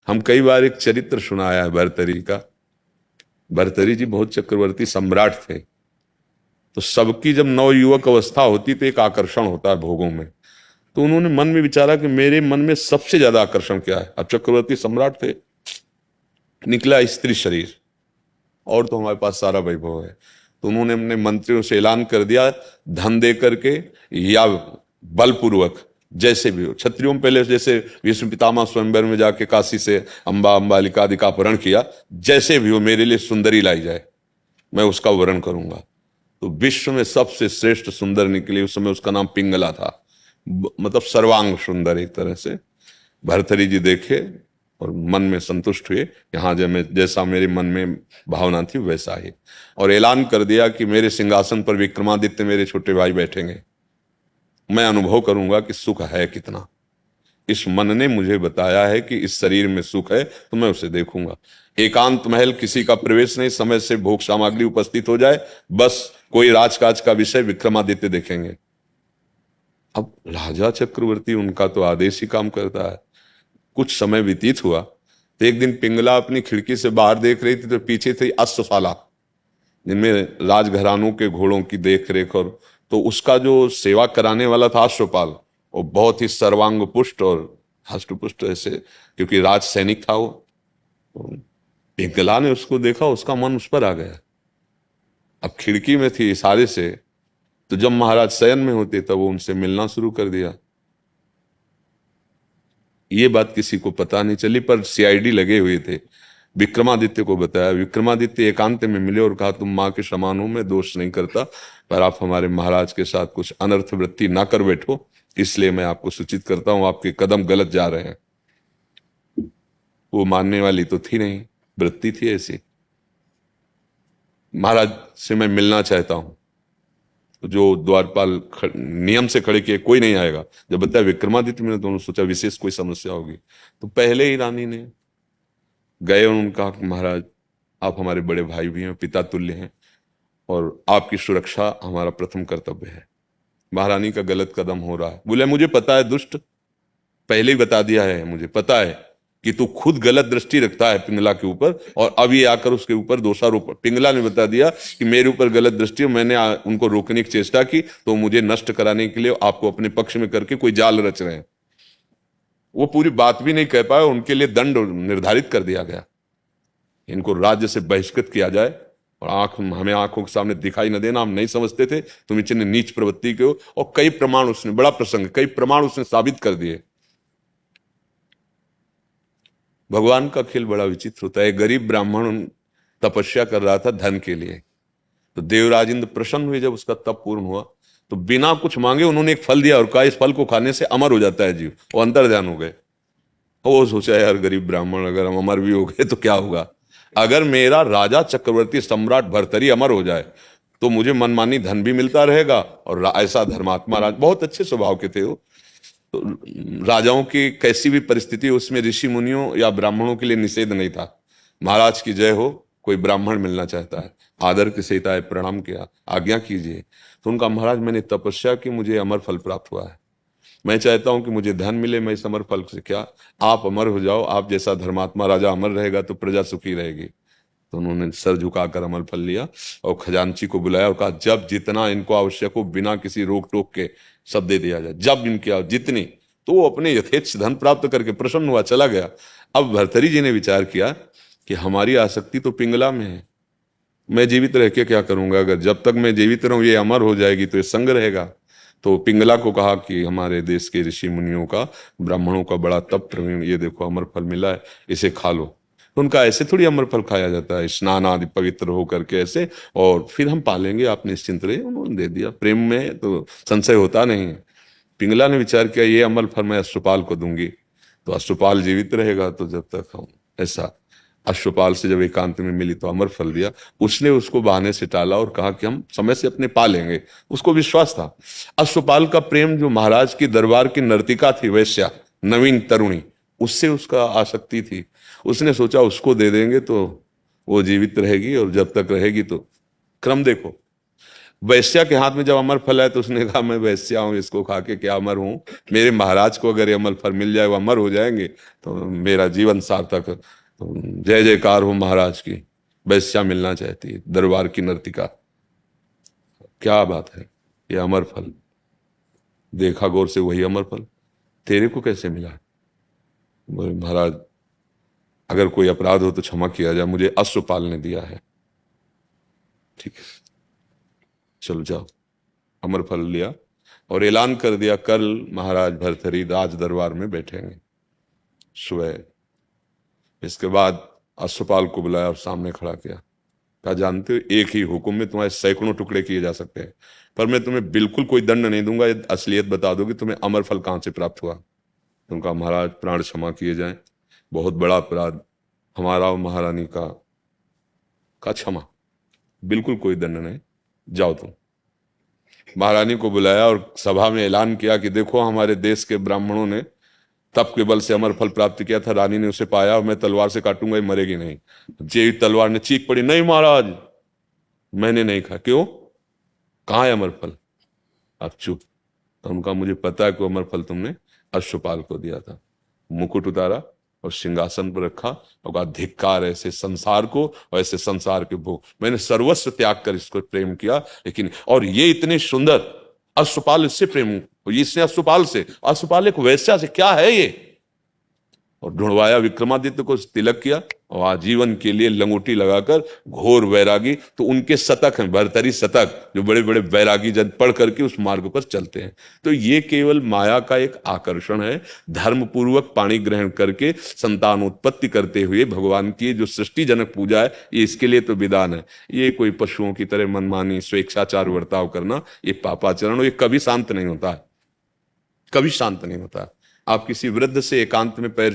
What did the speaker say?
हम कई बार एक चरित्र सुनाया है भर्तरी का। भर्तरी जी बहुत चक्रवर्ती सम्राट थे, तो सबकी जब नवयुवक अवस्था होती तो एक आकर्षण होता है भोगों में। तो उन्होंने मन में विचारा कि मेरे मन में सबसे ज्यादा आकर्षण क्या है। अब चक्रवर्ती सम्राट थे, निकला स्त्री शरीर, और तो हमारे पास सारा वैभव है। तो उन्होंने अपने मंत्रियों से ऐलान कर दिया, धन दे करके या बलपूर्वक, जैसे भी हो। क्षत्रियों में पहले जैसे भीष्म पितामह स्वयंवर में जाके काशी से अम्बा अम्बालिका आदि का अपहरण किया, जैसे भी हो मेरे लिए सुंदरी लाई जाए, मैं उसका वरण करूंगा। तो विश्व में सबसे श्रेष्ठ सुंदर निकली, उस समय उसका नाम पिंगला था, मतलब सर्वांग सुंदर एक तरह से। भर्तरी जी देखे और मन में संतुष्ट हुए, यहाँ जैसा मेरे मन में भावना थी वैसा ही, और ऐलान कर दिया कि मेरे सिंहासन पर विक्रमादित्य मेरे छोटे भाई बैठेंगे, मैं अनुभव करूंगा कि सुख है कितना। इस मन ने मुझे बताया है कि इस शरीर में सुख है, तो मैं उसे देखूंगा। एकांत महल, किसी का प्रवेश नहीं, समय से भोग सामग्री उपस्थित हो जाए, बस कोई राजकाज का विषय विक्रमादित्य देखेंगे। अब राजा चक्रवर्ती, उनका तो आदेश ही काम करता है। कुछ समय व्यतीत हुआ तो एक दिन पिंगला अपनी खिड़की से बाहर देख रही थी, तो पीछे थी अश्वशाला, जिनमें राजघरानों के घोड़ों की देख रेख, और तो उसका जो सेवा कराने वाला था अश्वपाल, वो बहुत ही सर्वांग पुष्ट और हष्टपुष्ट ऐसे, क्योंकि राज सैनिक था वो। तो पिंगला ने उसको देखा, उसका मन उस पर आ गया। अब खिड़की में थी, इशारे से, तो जब महाराज शयन में होते तब वो उनसे मिलना शुरू कर दिया। ये बात किसी को पता नहीं चली, पर सीआईडी लगे हुए थे। विक्रमादित्य को बताया, विक्रमादित्य एकांत में मिले और कहा, तुम मां के समान हो, मैं दोष नहीं करता, पर आप हमारे महाराज के साथ कुछ अनर्थ वृत्ति ना कर बैठो, इसलिए मैं आपको सूचित करता हूं, आपके कदम गलत जा रहे हैं। वो मानने वाली तो थी नहीं, वृत्ति थी ऐसी। महाराज से मैं मिलना चाहता हूं। तो जो द्वारपाल नियम से खड़े किए, कोई नहीं आएगा। जब बताया विक्रमादित्य, मैंने दोनों सोचा विशेष कोई समस्या होगी, तो पहले ही रानी ने गए और उन्होंने कहा, महाराज आप हमारे बड़े भाई भी हैं, पिता तुल्य हैं, और आपकी सुरक्षा हमारा प्रथम कर्तव्य है। महारानी का गलत कदम हो रहा है। बोले मुझे पता है दुष्ट, पहले ही बता दिया है, मुझे पता है कि तू खुद गलत दृष्टि रखता है पिंगला के ऊपर, और अब ये आकर उसके ऊपर दोषारोपण। पिंगला ने बता दिया कि मेरे ऊपर गलत दृष्टि, मैंने उनको रोकने की चेष्टा की, तो मुझे नष्ट कराने के लिए आपको अपने पक्ष में करके कोई जाल रच रहे हैं। वो पूरी बात भी नहीं कह पाए, उनके लिए दंड निर्धारित कर दिया गया, इनको राज्य से बहिष्कृत किया जाए, और हमें आंखों के सामने दिखाई न देना। हम नहीं समझते थे तुम इतने नीच प्रवृत्ति के हो। और कई प्रमाण उसने, बड़ा प्रसंग, कई प्रमाण उसने साबित कर दिए। भगवान का खेल बड़ा विचित्र होता है। गरीब ब्राह्मण तपस्या कर रहा था धन के लिए, तो देवराज इंद्र प्रसन्न हुए जब उसका तप पूर्ण हुआ, तो बिना कुछ मांगे उन्होंने एक फल दिया और कहा, इस फल को खाने से अमर हो जाता है जीव। वो अंतर ध्यान हो गए। वो सोचा, यार गरीब ब्राह्मण, अगर हम अमर भी हो गए तो क्या होगा। अगर मेरा राजा चक्रवर्ती सम्राट भर्तरी अमर हो जाए, तो मुझे मनमानी धन भी मिलता रहेगा, और ऐसा धर्मात्मा राज, बहुत अच्छे स्वभाव के थे वो। तो राजाओं की कैसी भी परिस्थिति, उसमें ऋषि मुनियों या ब्राह्मणों के लिए निषेध नहीं था। महाराज की जय हो, कोई ब्राह्मण मिलना चाहता है, आदर के सहित आए, प्रणाम किया, आज्ञा कीजिए। तो उनका, महाराज मैंने तपस्या की, मुझे अमर फल प्राप्त हुआ है, मैं चाहता हूं कि मुझे धन मिले, मैं इस अमर फल से क्या, आप अमर हो जाओ, आप जैसा धर्मात्मा राजा अमर रहेगा तो प्रजा सुखी रहेगी। तो उन्होंने सर झुकाकर अमर फल लिया और खजांची को बुलाया और कहा, जब जितना इनको आवश्यक हो, बिना किसी रोक टोक के सब दे दिया जाए, जब इनकी जितनी। तो वो अपने यथेच्छ धन प्राप्त करके प्रसन्न हुआ, चला गया। अब भर्तरी जी ने विचार किया कि हमारी आसक्ति तो पिंगला में है, मैं जीवित रह के क्या करूंगा, अगर जब तक मैं जीवित रहूं ये अमर हो जाएगी तो ये संग रहेगा। तो पिंगला को कहा कि हमारे देश के ऋषि मुनियों का, ब्राह्मणों का बड़ा तप प्रवीण, ये देखो अमर फल मिला है, इसे खा लो। तो उनका, ऐसे थोड़ी अमर फल खाया जाता है, स्नान आदि पवित्र हो करके ऐसे, और फिर हम पालेंगे, आप निश्चिंत रहिए। उन्होंने दे दिया। प्रेम में तो संशय होता नहीं है। पिंगला ने विचार किया, ये अमर फल मैं अश्वपाल को दूंगी, तो अश्वपाल जीवित रहेगा, तो जब तक हम ऐसा। अश्वपाल से जब एकांत में मिली तो अमर फल दिया। उसने उसको बहाने से टाला और कहा कि हम समय से अपने पा लेंगे, उसको विश्वास था। अश्वपाल का प्रेम जो महाराज की दरबार की नर्तिका थी, वैश्या, नवीन तरुणी, उससे उसका आसक्ति थी। उसने सोचा उसको दे देंगे तो वो जीवित रहेगी, और जब तक रहेगी तो। क्रम देखो, वैश्या के हाथ में जब अमर फल है तो उसने कहा मैं वैश्या हूं, इसको खा के क्या अमर हूं, मेरे महाराज को अगर ये अमर फल मिल जाए वो अमर हो जाएंगे तो मेरा जीवन सार्थक। तो जय जयकार हो महाराज की। वैश्या मिलना चाहती है, दरबार की नर्तिका। क्या बात है, ये अमर फल देखा गौर से, वही अमर फल तेरे को कैसे मिला? बोले महाराज अगर कोई अपराध हो तो क्षमा किया जाए, मुझे अश्वपाल ने दिया है। ठीक है चलो जाओ। अमर फल लिया और ऐलान कर दिया कल महाराज भर्तृहरि राज दरबार में बैठेंगे सुबह। इसके बाद अश्वपाल को बुलाया और सामने खड़ा किया, कहा जानते हो एक ही हुक्म में तुम्हारे सैकड़ों टुकड़े किए जा सकते हैं, पर मैं तुम्हें बिल्कुल कोई दंड नहीं दूंगा, ये असलियत बता दो कि तुम्हें अमर फल कहां से प्राप्त हुआ। उनका महाराज प्राण क्षमा किए जाएं, बहुत बड़ा अपराध हमारा और महारानी का क्षमा, बिल्कुल कोई दंड नहीं, जाओ तुम। महारानी को बुलाया और सभा में ऐलान किया कि देखो हमारे देश के ब्राह्मणों ने तप के बल से अमर फल प्राप्त किया था, रानी ने उसे पाया और मैं तलवार से काटूंगा, ये मरेगी नहीं। जे तलवार ने चीख पड़ी, नहीं महाराज मैंने नहीं कहा। क्यों? कहाँ है अमर फल? आप चुप। तो उनका मुझे पता है कि अमर फल तुमने अश्वपाल को दिया था। मुकुट उतारा और सिंहासन पर रखा और कहा धिक्कार ऐसे संसार को और ऐसे संसार के भोग, मैंने सर्वस्व त्याग कर इसको प्रेम किया, लेकिन और ये इतने सुंदर अश्वपाल, इससे प्रेम, इसने अश्वपाल से, अश्वपाल एक वैश्या से, क्या है ये? और ढूंढवाया, विक्रमादित्य को तिलक किया और आजीवन के लिए लंगोटी लगाकर घोर वैरागी। तो उनके शतक हैं, भर्तृहरि शतक, जो बड़े बड़े वैरागी जन पढ़ करके उस मार्ग पर चलते हैं। तो ये केवल माया का एक आकर्षण है। धर्म पूर्वक पाणी ग्रहण करके संतान उत्पत्ति करते हुए भगवान की जो सृष्टिजनक पूजा है, ये इसके लिए तो विधान है। ये कोई पशुओं की तरह मनमानी स्वेच्छाचार बर्ताव करना, ये पापाचरण, ये कभी शांत नहीं होता है, कभी शांत नहीं होता। आप किसी वृद्ध से एकांत में पैर